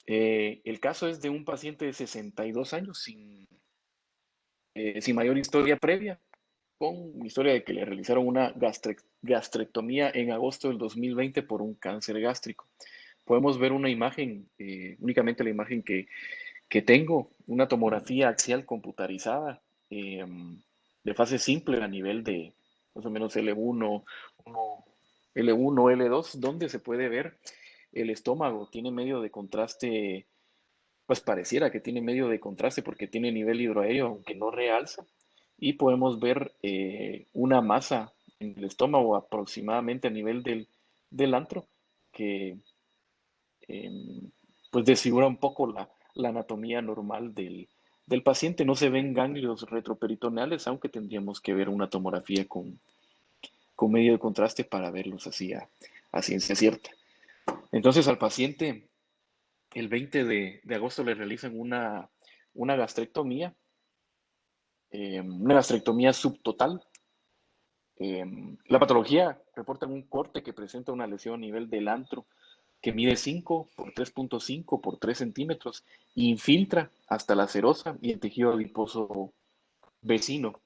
El caso es de un paciente de 62 años sin mayor historia previa, con historia de que le realizaron una gastrectomía en agosto del 2020 por un cáncer gástrico. Podemos ver una imagen, únicamente la imagen que tengo, una tomografía axial computarizada de fase simple a nivel de más o menos L1, L2, donde se puede ver el estómago. Tiene medio de contraste, pues pareciera que tiene medio de contraste porque tiene nivel hidroaéreo, aunque no realza. Y podemos ver una masa en el estómago aproximadamente a nivel del antro, que pues desfigura un poco la anatomía normal del paciente. No se ven ganglios retroperitoneales, aunque tendríamos que ver una tomografía con medio de contraste para verlos así a ciencia cierta. Entonces al paciente el 20 de agosto le realizan una gastrectomía subtotal. La patología reporta un corte que presenta una lesión a nivel del antro que mide 5 por 3.5 por 3 centímetros e infiltra hasta la serosa y el tejido adiposo vecino.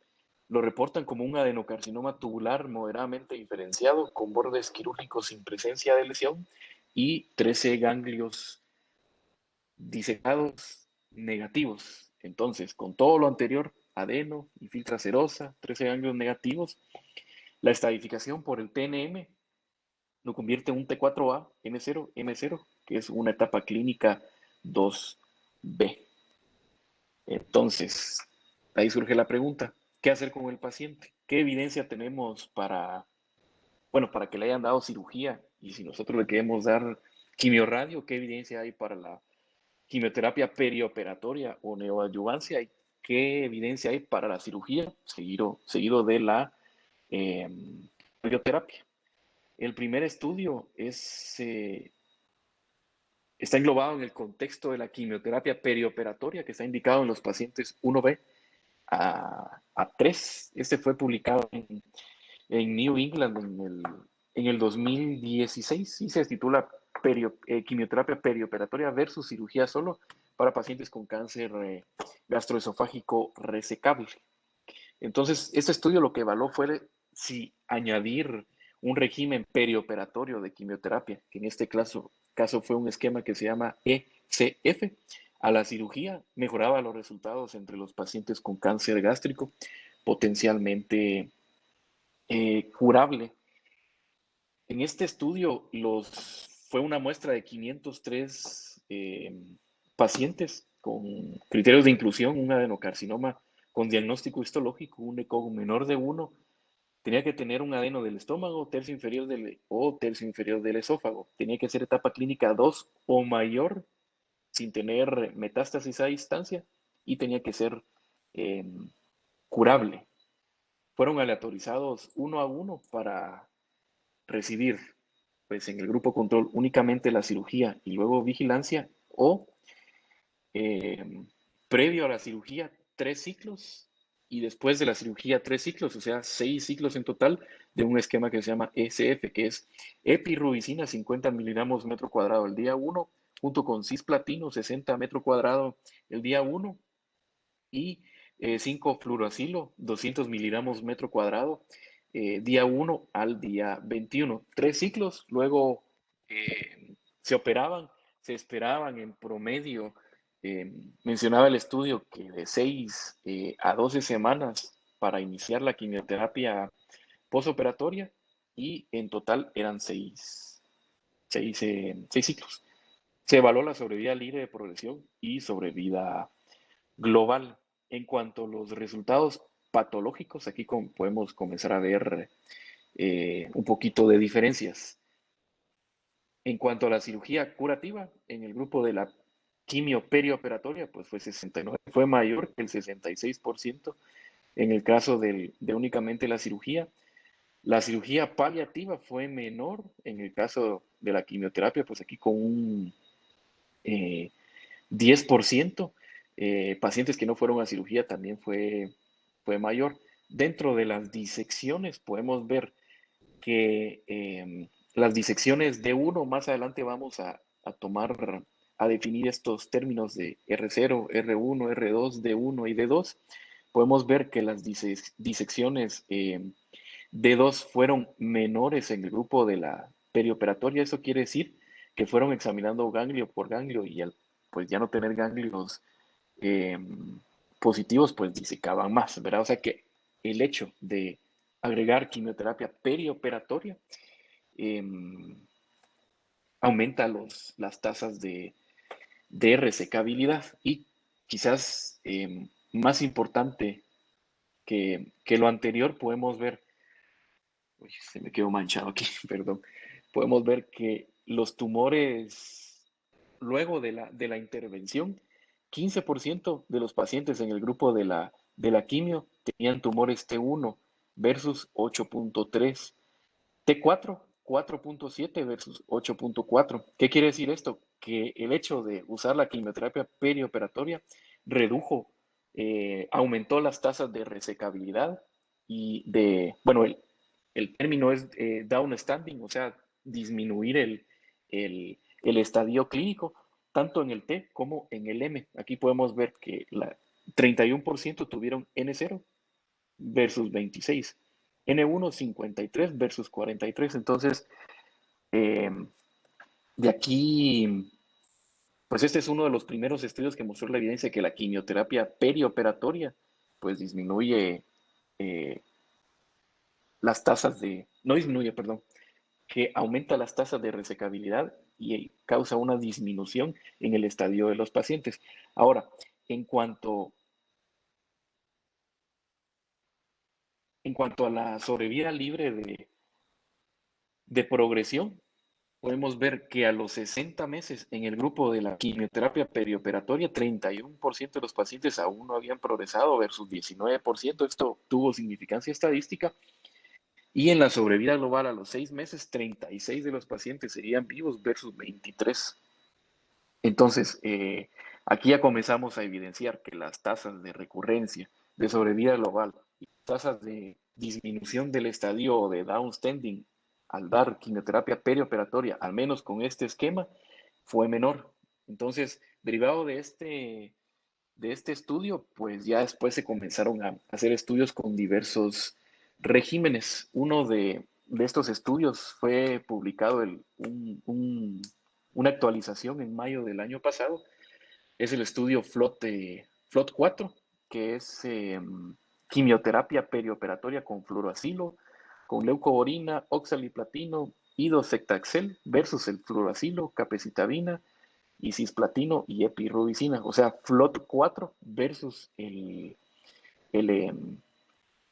Lo reportan como un adenocarcinoma tubular moderadamente diferenciado con bordes quirúrgicos sin presencia de lesión y 13 ganglios disecados negativos. Entonces, con todo lo anterior, adeno, infiltra serosa, 13 ganglios negativos, la estadificación por el TNM lo convierte en un T4A, N0, M0, que es una etapa clínica 2B. Entonces, ahí surge la pregunta, ¿qué hacer con el paciente? ¿Qué evidencia tenemos para que le hayan dado cirugía? Y si nosotros le queremos dar quimiorradio, ¿qué evidencia hay para la quimioterapia perioperatoria o neoadyuvancia? ¿Y qué evidencia hay para la cirugía seguido de la eh, radioterapia? El primer estudio está englobado en el contexto de la quimioterapia perioperatoria que está indicado en los pacientes 1B a 3. Este fue publicado en New England en el 2016 y se titula Quimioterapia perioperatoria versus cirugía solo para pacientes con cáncer gastroesofágico resecable. Entonces, este estudio lo que evaluó fue si añadir un régimen perioperatorio de quimioterapia, que en este caso fue un esquema que se llama ECF, a la cirugía, mejoraba los resultados entre los pacientes con cáncer gástrico potencialmente curable. En este estudio fue una muestra de 503 pacientes con criterios de inclusión, un adenocarcinoma con diagnóstico histológico, un ECOG menor de 1, tenía que tener un adeno del estómago, tercio inferior o tercio inferior del esófago, tenía que ser etapa clínica 2 o mayor, sin tener metástasis a distancia, y tenía que ser eh, curable. Fueron aleatorizados uno a uno para recibir, pues en el grupo control, únicamente la cirugía y luego vigilancia, o eh, previo a la cirugía 3 ciclos y después de la cirugía 3 ciclos, o sea, 6 ciclos en total de un esquema que se llama ECF, que es epirubicina 50 miligramos metro cuadrado el día 1, junto con cisplatino 60 metro cuadrado el día 1 y 5-fluoroacilo 200 miligramos metro cuadrado día 1 al día 21. 3 ciclos, luego se esperaban en promedio, mencionaba el estudio que de 6 a 12 semanas para iniciar la quimioterapia postoperatoria y en total eran 6 ciclos. Se evaluó la sobrevida libre de progresión y sobrevida global. En cuanto a los resultados patológicos, aquí podemos comenzar a ver un poquito de diferencias. En cuanto a la cirugía curativa, en el grupo de la quimio perioperatoria, pues fue 69, fue mayor que el 66% en el caso de únicamente la cirugía. La cirugía paliativa fue menor en el caso de la quimioterapia, pues aquí con un 10%. Pacientes que no fueron a cirugía también fue mayor. Dentro de las disecciones podemos ver que las disecciones de uno, más adelante vamos a tomar a definir estos términos de R0, R1, R2, D1 y D2, podemos ver que las disecciones D2 fueron menores en el grupo de la perioperatoria. Eso quiere decir que fueron examinando ganglio por ganglio y al pues ya no tener ganglios eh, positivos, pues disecaban más, ¿verdad? O sea que el hecho de agregar quimioterapia perioperatoria eh, aumenta las tasas de resecabilidad y quizás más importante que lo anterior, podemos ver, uy, se me quedó manchado aquí, perdón, podemos ver que los tumores, luego de la intervención, 15% de los pacientes en el grupo de la quimio tenían tumores T1 versus 8.3, T4, 4.7 versus 8.4. ¿Qué quiere decir esto? Que el hecho de usar la quimioterapia perioperatoria redujo, aumentó las tasas de resecabilidad y de, bueno, el término es downstanding, o sea, disminuir el estadio clínico, tanto en el T como en el M. Aquí podemos ver que 31% tuvieron N0 versus 26. N1 53 versus 43. Entonces, eh, de aquí, pues este es uno de los primeros estudios que mostró la evidencia de que la quimioterapia perioperatoria, pues disminuye eh, las tasas de, no disminuye, perdón, que aumenta las tasas de resecabilidad y causa una disminución en el estadio de los pacientes. Ahora, en cuanto, en cuanto a la sobrevida libre de progresión, podemos ver que a los 60 meses en el grupo de la quimioterapia perioperatoria, 31% de los pacientes aún no habían progresado versus 19%. Esto tuvo significancia estadística. Y en la sobrevida global a los 6 meses, 36 de los pacientes serían vivos versus 23. Entonces, aquí ya comenzamos a evidenciar que las tasas de recurrencia, de sobrevida global y tasas de disminución del estadio de downstanding al dar quimioterapia perioperatoria, al menos con este esquema, fue menor. Entonces, derivado de este estudio, pues ya después se comenzaron a hacer estudios con diversos regímenes. Uno de estos estudios fue publicado una actualización en mayo del año pasado. Es el estudio FLOT 4, que es quimioterapia perioperatoria con fluoroacilo, con leucoborina, oxaliplatino, idocectaxel versus el fluoroacilo, capecitabina y cisplatino y epirubicina, o sea, FLOT 4 versus el, eh,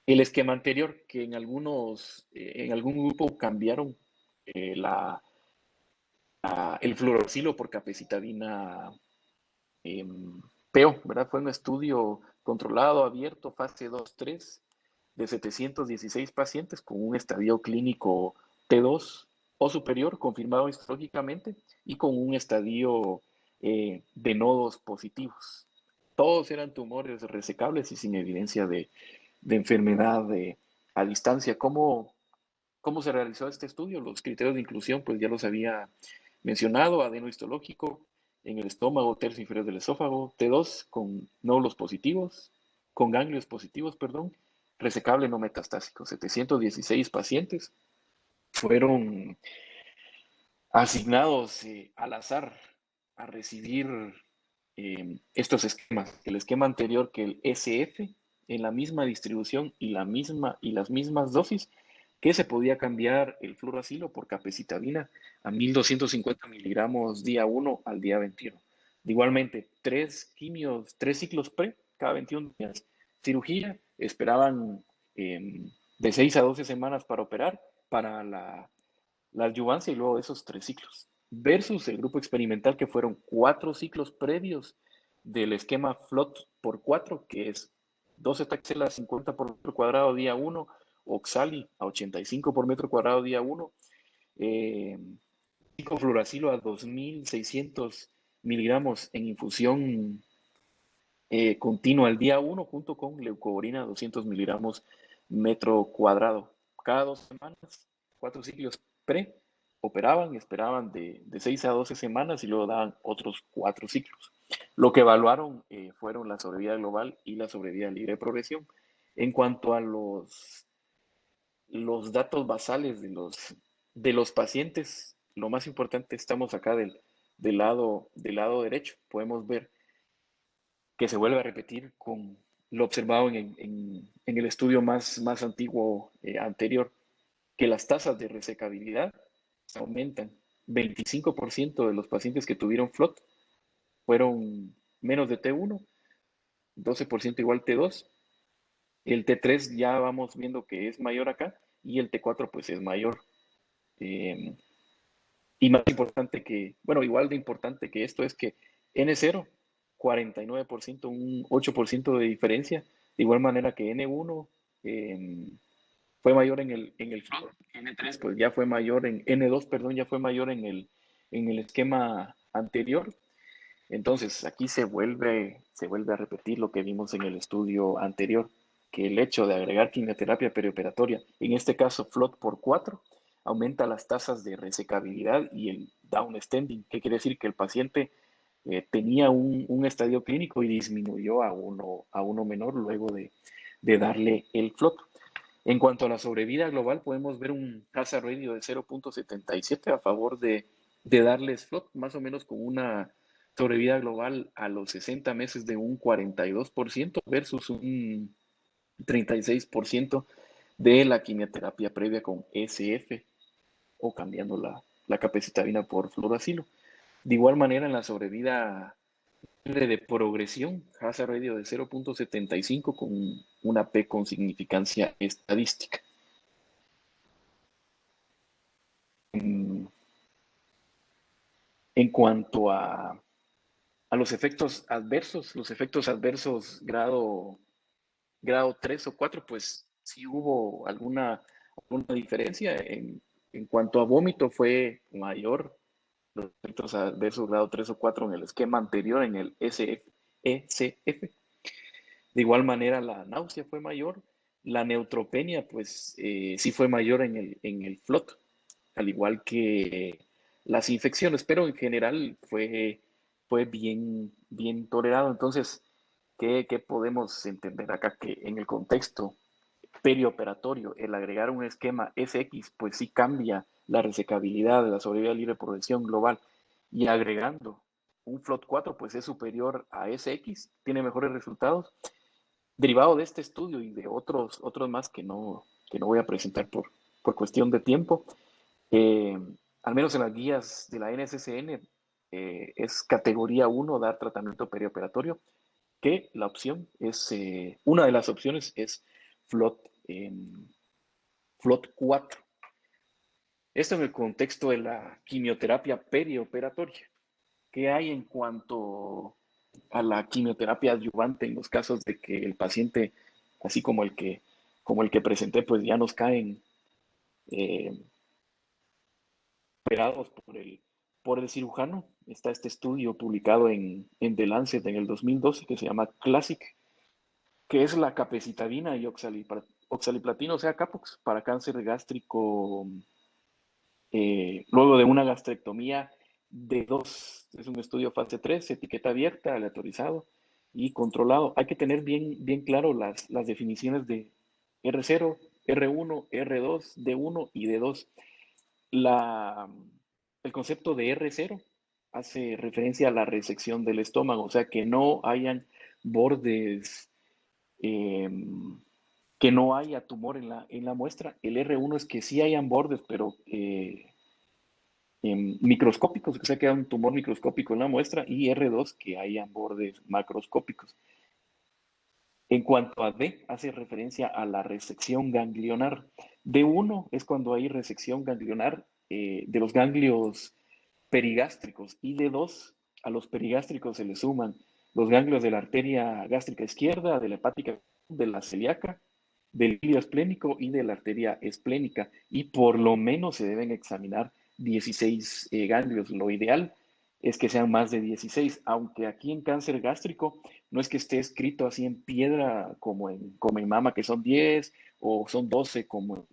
el esquema anterior, que en algún grupo cambiaron el fluoroxilo por capecitabina eh, PO, ¿verdad? Fue un estudio controlado, abierto, fase 2-3, de 716 pacientes con un estadio clínico T2 o superior, confirmado histológicamente, y con un estadio de nodos positivos. Todos eran tumores resecables y sin evidencia de enfermedad a distancia. ¿Cómo se realizó este estudio? Los criterios de inclusión, pues ya los había mencionado: adenohistológico en el estómago, tercio inferior del esófago, T2 con nódulos positivos, con ganglios positivos, perdón, resecable no metastásico. 716 pacientes fueron asignados al azar a recibir estos esquemas. El esquema anterior, que el SF, en la misma distribución y las mismas dosis, que se podía cambiar el fluoracilo por capecitabina a 1250 miligramos día 1 al día 21. Igualmente, 3 ciclos pre cada 21 días. Cirugía, esperaban de 6 a 12 semanas para operar, para la adyuvancia y luego de esos 3 ciclos. Versus el grupo experimental, que fueron 4 ciclos previos del esquema FLOT por 4, que es 12 taxel a 50 por metro cuadrado día 1, oxali a 85 por metro cuadrado día 1, eh, fluoracilo a 2600 miligramos en infusión continua al día 1, junto con leucoborina a 200 miligramos metro cuadrado. Cada 2 semanas, 4 ciclos pre operaban, esperaban de 6 a 12 semanas y luego daban otros 4 ciclos. Lo que evaluaron fueron la sobrevida global y la sobrevida libre de progresión. En cuanto a los datos basales de los pacientes, lo más importante, estamos acá del lado derecho. Podemos ver que se vuelve a repetir con lo observado en el estudio más antiguo anterior, que las tasas de resecabilidad aumentan. 25% de los pacientes que tuvieron FLOT fueron menos de T1, 12% igual T2. El T3 ya vamos viendo que es mayor acá y el T4 pues es mayor. Eh, y más importante que, bueno, igual de importante que esto es que N0, 49%, un 8% de diferencia, de igual manera que N1 fue mayor en el float, N3 pues ya fue mayor N2, perdón, ya fue mayor en el esquema anterior. Entonces aquí se vuelve a repetir lo que vimos en el estudio anterior, que el hecho de agregar quimioterapia perioperatoria, en este caso FLOT por 4, aumenta las tasas de resecabilidad y el down extending, que quiere decir que el paciente tenía un estadio clínico y disminuyó a uno menor luego de darle el FLOT. En cuanto a la sobrevida global, podemos ver un hazard ratio de 0.77 a favor de darles FLOT, más o menos con una sobrevida global a los 60 meses de un 42% versus un 36% de la quimioterapia previa con SF o cambiando la capecitabina por fluoracilo. De igual manera, en la sobrevida de progresión, hazard ratio de 0.75 con una P con significancia estadística. En cuanto a los efectos adversos grado 3 o 4, pues sí hubo alguna diferencia. En cuanto a vómito, fue mayor los efectos adversos grado 3 o 4 en el esquema anterior, en el ECF. De igual manera, la náusea fue mayor. La neutropenia, pues sí fue mayor en el FLOT, al igual que las infecciones, pero en general fue bien tolerado. Entonces, ¿qué podemos entender acá? Que en el contexto perioperatorio, el agregar un esquema SX, pues sí cambia la resecabilidad de la sobrevida libre de progresión global, y agregando un FLOT 4, pues es superior a SX, tiene mejores resultados. Derivado de este estudio y de otros más que no voy a presentar por cuestión de tiempo, eh, al menos en las guías de la NSCN, es categoría 1 dar tratamiento perioperatorio, que una de las opciones es FLOT, FLOT 4. Esto en el contexto de la quimioterapia perioperatoria. ¿Qué hay en cuanto a la quimioterapia adyuvante en los casos de que el paciente, así como el que presenté, pues ya nos caen eh, operados por el cirujano? Está este estudio publicado en The Lancet en el 2012 que se llama Classic, que es la capecitabina y oxaliplatino, o sea, Capox, para cáncer gástrico luego de una gastrectomía de 2. Es un estudio fase 3, etiqueta abierta, aleatorizado y controlado. Hay que tener bien claro las definiciones de R0, R1, R2, D1 y D2. La, el concepto de R0 hace referencia a la resección del estómago, o sea, que no hayan bordes, eh, que no haya tumor en la muestra. El R1 es que sí hayan bordes, pero microscópicos, que se queda un tumor microscópico en la muestra, y R2 que hayan bordes macroscópicos. En cuanto a D, hace referencia a la resección ganglionar. D1 es cuando hay resección ganglionar de los ganglios perigástricos, y D2, a los perigástricos se le suman los ganglios de la arteria gástrica izquierda, de la hepática, de la celíaca, del ilio esplénico y de la arteria esplénica, y por lo menos se deben examinar 16 ganglios. Lo ideal es que sean más de 16, aunque aquí en cáncer gástrico no es que esté escrito así en piedra como en mama, que son 10 o son 12 como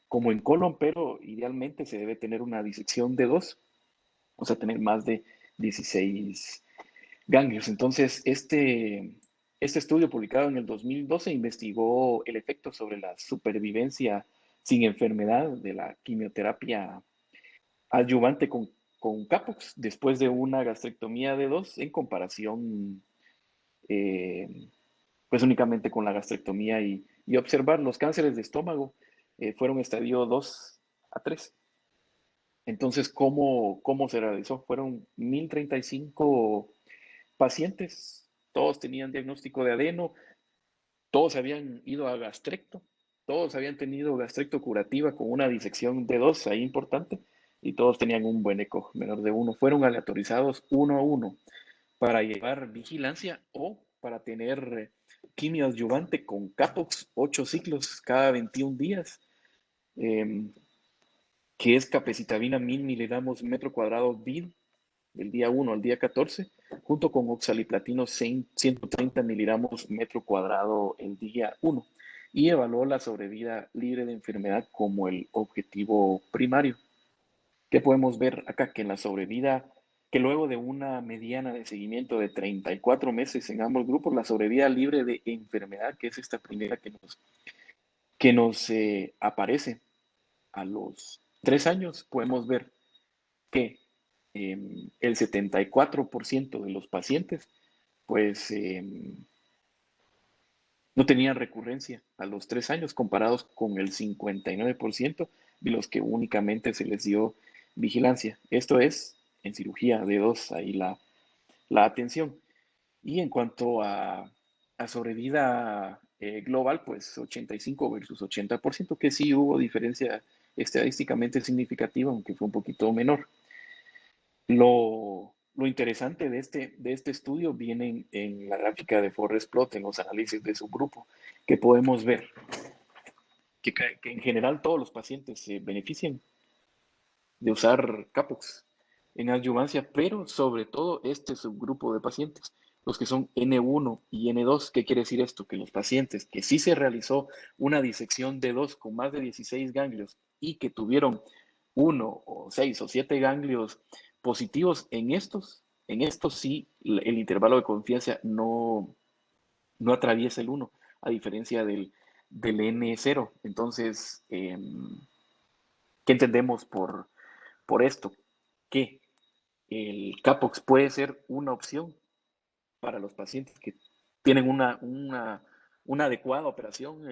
como en colon, pero idealmente se debe tener una disección de 2, o sea, tener más de 16 ganglios. Entonces, este estudio publicado en el 2012 investigó el efecto sobre la supervivencia sin enfermedad de la quimioterapia adyuvante con Capox después de una gastrectomía de 2 en comparación eh, pues únicamente con la gastrectomía y observar los cánceres de estómago fueron estadio 2 a 3. Entonces, ¿cómo se realizó? Fueron 1035 pacientes, todos tenían diagnóstico de adeno, todos habían ido a gastrecto, todos habían tenido gastrecto curativa con una disección de 2 ahí importante, y todos tenían un buen eco menor de 1. Fueron aleatorizados uno a uno para llevar vigilancia o para tener quimio adyuvante con Capox 8 ciclos cada 21 días, eh, que es capecitabina 1000 miligramos metro cuadrado BID del día 1 al día 14, junto con oxaliplatino 130 miligramos metro cuadrado el día 1, y evaluó la sobrevida libre de enfermedad como el objetivo primario. ¿Qué podemos ver acá? Que en la sobrevida, que luego de una mediana de seguimiento de 34 meses en ambos grupos, la sobrevida libre de enfermedad, que es esta primera que nos aparece a los 3 años, podemos ver que el 74% de los pacientes pues no tenían recurrencia a los 3 años comparados con el 59% de los que únicamente se les dio vigilancia. Esto es en cirugía de 2, ahí la atención. Y en cuanto a sobrevida global, pues 85 versus 80%, que sí hubo diferencia estadísticamente significativa, aunque fue un poquito menor. Lo interesante de este estudio viene en la gráfica de Forest Plot, en los análisis de subgrupo, que podemos ver que en general todos los pacientes se benefician de usar Capox en adyuvancia, pero sobre todo este subgrupo de pacientes, los que son N1 y N2. ¿Qué quiere decir esto? Que los pacientes que sí se realizó una disección de 2 con más de 16 ganglios y que tuvieron 1 o 6 o 7 ganglios positivos, en estos sí el intervalo de confianza no atraviesa el 1, a diferencia del N0. Entonces, ¿qué entendemos por esto? Que el Capox puede ser una opción para los pacientes que tienen una adecuada operación,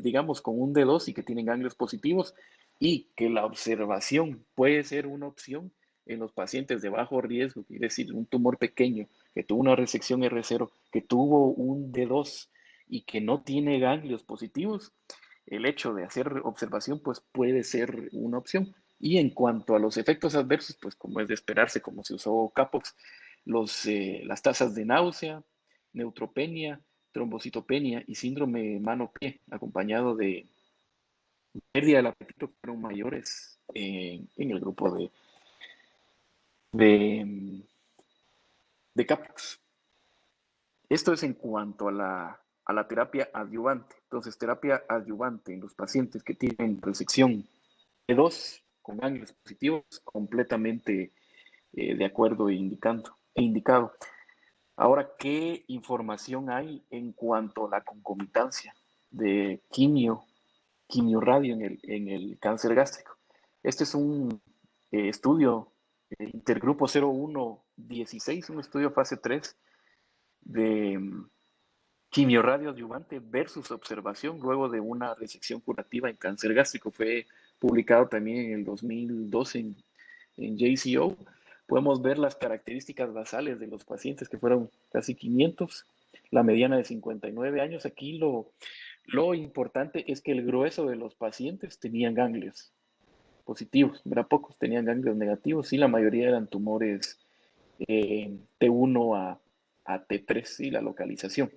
digamos, con un D2 y que tienen ganglios positivos, y que la observación puede ser una opción en los pacientes de bajo riesgo, quiere decir, un tumor pequeño que tuvo una resección R0, que tuvo un D2 y que no tiene ganglios positivos. El hecho de hacer observación pues puede ser una opción. Y en cuanto a los efectos adversos, pues como es de esperarse, como se usó Capox, las tasas de náusea, neutropenia, trombocitopenia y síndrome mano-pie, acompañado de pérdida del apetito, fueron mayores en el grupo de, de Capox. Esto es en cuanto a la terapia adyuvante. Entonces, terapia adyuvante en los pacientes que tienen resección E2 con ganglios positivos, completamente de acuerdo indicado. Ahora, ¿qué información hay en cuanto a la concomitancia de quimio-radio en el cáncer gástrico? Este es un estudio intergrupo 0116, un estudio fase 3 de quimio-radio adyuvante versus observación luego de una resección curativa en cáncer gástrico. Fue publicado también en el 2012 en JCO. Podemos ver las características basales de los pacientes, que fueron casi 500, la mediana de 59 años. Aquí lo importante es que el grueso de los pacientes tenían ganglios positivos, ¿verdad? Pocos tenían ganglios negativos y la mayoría eran tumores T1 a T3 y la localización.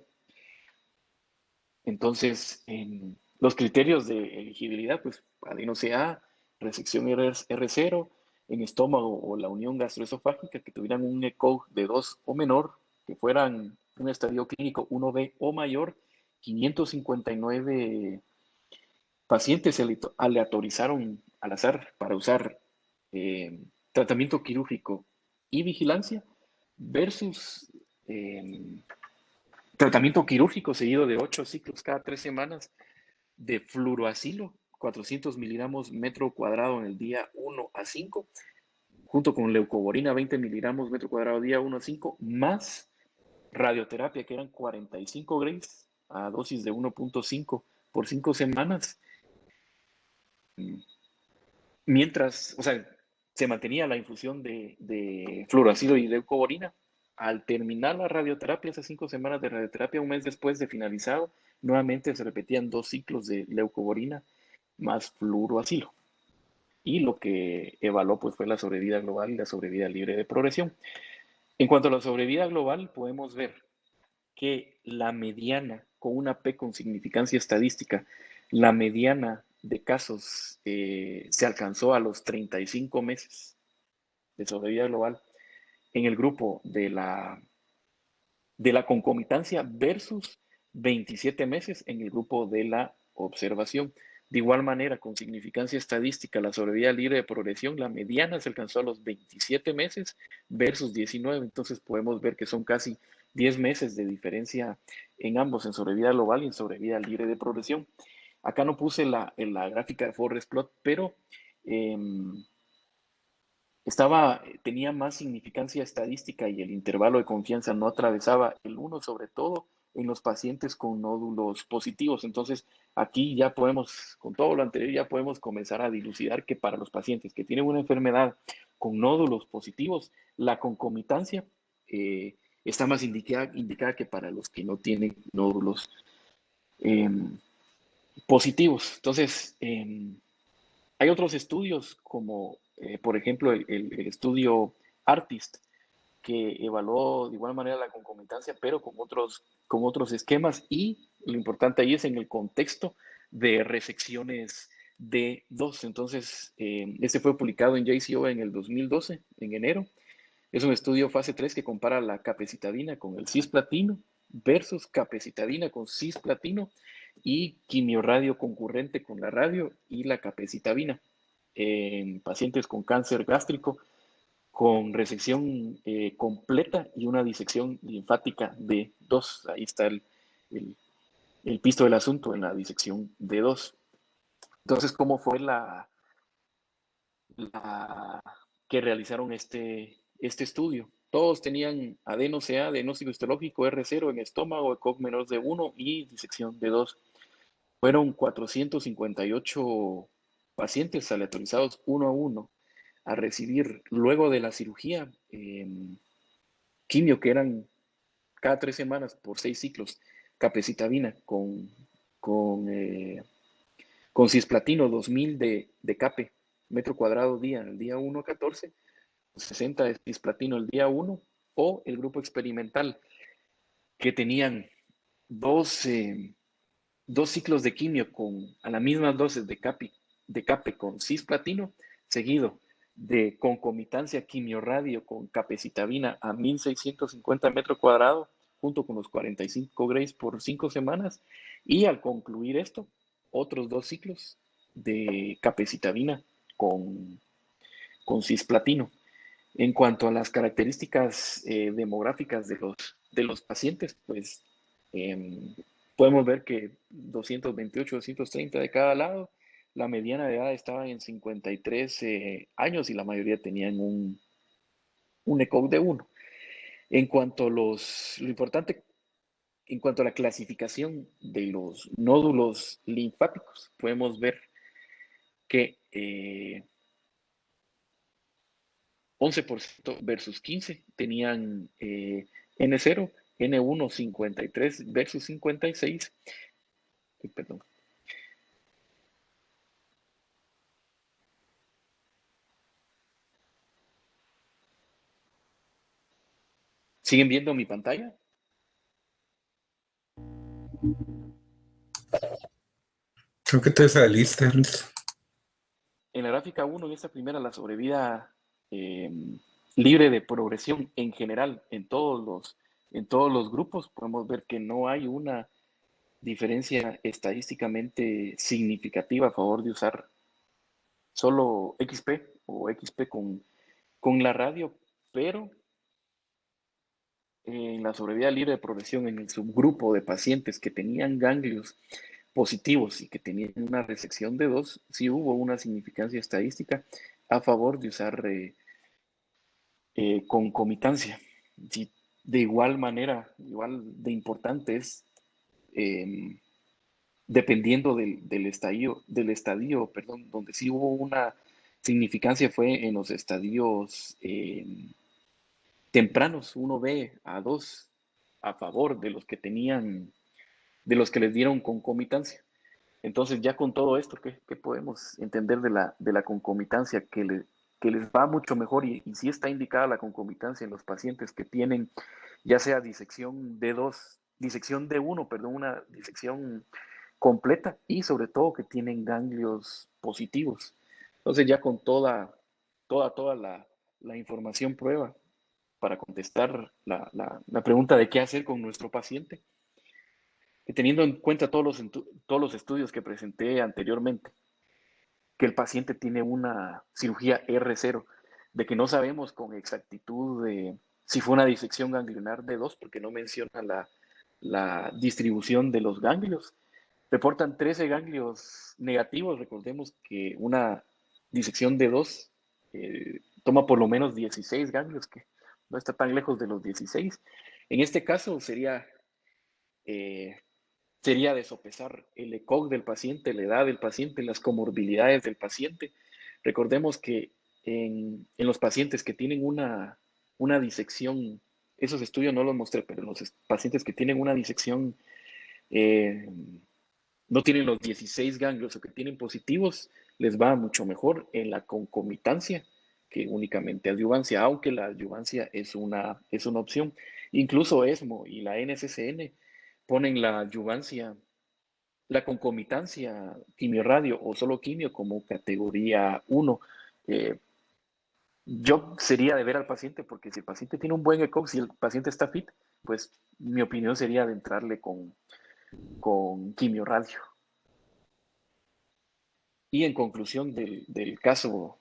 Entonces, en los criterios de elegibilidad, pues adeno-CA, resección R0, en estómago o la unión gastroesofágica, que tuvieran un ECOG de 2 o menor, que fueran un estadio clínico 1B o mayor, 559 pacientes se aleatorizaron al azar para usar eh, tratamiento quirúrgico y vigilancia versus eh, tratamiento quirúrgico seguido de 8 ciclos cada 3 semanas de fluoroacilo, 400 miligramos metro cuadrado en el día 1 a 5, junto con leucovorina, 20 miligramos metro cuadrado día 1 a 5, más radioterapia, que eran 45 grays a dosis de 1.5 por 5 semanas, mientras, o sea, se mantenía la infusión de fluoroacilo y leucovorina. Al terminar la radioterapia, esas 5 semanas de radioterapia, un mes después de finalizado, nuevamente se repetían 2 ciclos de leucovorina más fluoroacilo. Y lo que evaluó pues, fue la sobrevida global y la sobrevida libre de progresión. En cuanto a la sobrevida global, podemos ver que la mediana, con una P con significancia estadística, la mediana de casos se alcanzó a los 35 meses de sobrevida global en el grupo de la concomitancia versus 27 meses en el grupo de la observación. De igual manera, con significancia estadística, la sobrevida libre de progresión, la mediana se alcanzó a los 27 meses versus 19. Entonces podemos ver que son casi 10 meses de diferencia en ambos, en sobrevida global y en sobrevida libre de progresión. Acá no puse la gráfica de Forest Plot, pero eh, tenía más significancia estadística y el intervalo de confianza no atravesaba el 1, sobre todo en los pacientes con nódulos positivos. Entonces, aquí ya podemos, con todo lo anterior, ya podemos comenzar a dilucidar que para los pacientes que tienen una enfermedad con nódulos positivos, la concomitancia está más indicada que para los que no tienen nódulos eh, positivos. Entonces, hay otros estudios como, por ejemplo, el estudio ARTIST, que evaluó de igual manera la concomitancia, pero con otros esquemas, y lo importante ahí es en el contexto de resecciones de dos. Entonces, este fue publicado en JCO en el 2012, en enero. Es un estudio fase 3 que compara la capecitabina con el cisplatino versus capecitabina con cisplatino y quimioradio concurrente con la radio y la capecitabina en pacientes con cáncer gástrico con resección completa y una disección linfática de 2. Ahí está el, el pisto del asunto en la disección de 2. Entonces, ¿cómo fue la que realizaron este estudio? Todos tenían adeno-CA, diagnóstico histológico R0 en estómago, ECOG menor de 1 y disección de 2. Fueron 458 pacientes aleatorizados uno a uno a recibir luego de la cirugía quimio, que eran cada 3 semanas por 6 ciclos, capecitabina con cisplatino 2000 de cape metro cuadrado día, el día 1 a 14, 60 de cisplatino el día 1, o el grupo experimental que tenían dos, dos ciclos de quimio a las mismas dosis de cape con cisplatino, seguido de concomitancia quimioradio con capecitabina a 1650 metros cuadrados, junto con los 45 grays por 5 semanas, y al concluir esto, otros 2 ciclos de capecitabina con, con cisplatino. En cuanto a las características demográficas de los pacientes, pues eh, podemos ver que 228, 230 de cada lado, la mediana de edad estaba en 53 años y la mayoría tenían un ECOG de 1. En cuanto a lo importante, en cuanto a la clasificación de los nódulos linfáticos, podemos ver que 11% versus 15 tenían N0, N1 53 versus 56. Perdón. ¿Siguen viendo mi pantalla? Creo que te saliste. En la gráfica 1, en esta primera, la sobrevida eh, libre de progresión en general, en todos los grupos, podemos ver que no hay una diferencia estadísticamente significativa a favor de usar solo XP o XP con la radio, pero en la sobrevida libre de progresión en el subgrupo de pacientes que tenían ganglios positivos y que tenían una resección de 2, sí hubo una significancia estadística a favor de usar concomitancia. Sí, de igual manera, igual de importante es, eh, dependiendo del estadio, perdón, donde sí hubo una significancia fue en los estadios tempranos, 1B a 2, a favor de los que tenían, de los que les dieron concomitancia. Entonces, ya con todo esto, ¿qué podemos entender de la concomitancia? Que les va mucho mejor y sí está indicada la concomitancia en los pacientes que tienen ya sea disección D2, disección D1, perdón, una disección completa y sobre todo que tienen ganglios positivos. Entonces, ya con toda la información prueba para contestar la pregunta de qué hacer con nuestro paciente, que teniendo en cuenta todos los estudios que presenté anteriormente, que el paciente tiene una cirugía R0, de que no sabemos con exactitud si fue una disección ganglionar D2, porque no menciona la distribución de los ganglios. Reportan 13 ganglios negativos. Recordemos que una disección D2 toma por lo menos 16 ganglios, que no está tan lejos de los 16. En este caso eh, sería de sopesar el ECOG del paciente, la edad del paciente, las comorbilidades del paciente. Recordemos que en los pacientes que tienen una disección, esos estudios no los mostré, pero en los pacientes que tienen una disección, eh, no tienen los 16 ganglios o que tienen positivos, les va mucho mejor en la concomitancia que únicamente adyuvancia, aunque la adyuvancia es una opción. Incluso ESMO y la NCCN ponen la adyuvancia, la concomitancia quimio-radio o solo quimio como categoría 1. Eh, yo sería de ver al paciente, porque si el paciente tiene un buen ECOG, si el paciente está fit, pues mi opinión sería de entrarle con quimio-radio. Y en conclusión del caso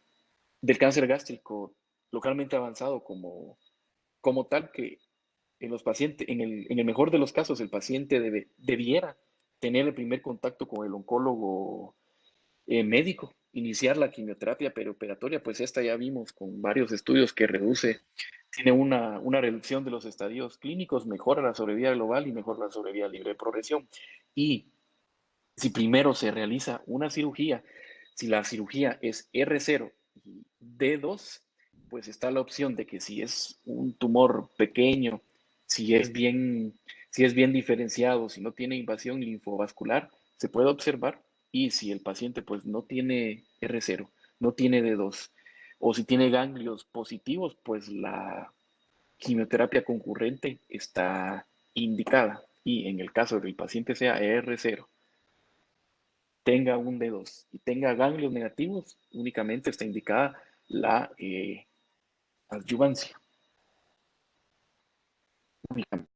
del cáncer gástrico localmente avanzado como tal, que en los pacientes, en el mejor de los casos, el paciente debiera tener el primer contacto con el oncólogo médico, iniciar la quimioterapia perioperatoria, pues esta ya vimos con varios estudios que tiene una reducción de los estadios clínicos, mejora la sobrevida global y mejora la sobrevida libre de progresión. Y si primero se realiza una cirugía, si la cirugía es R0 y D2, pues está la opción de que si es un tumor pequeño, si es bien, si es bien diferenciado, si no tiene invasión linfovascular, se puede observar. Y si el paciente pues no tiene R0, no tiene D2, o si tiene ganglios positivos, pues la quimioterapia concurrente está indicada. Y en el caso de que el paciente sea R0, tenga un D2 y tenga ganglios negativos, únicamente está indicada la adyuvancia. Únicamente.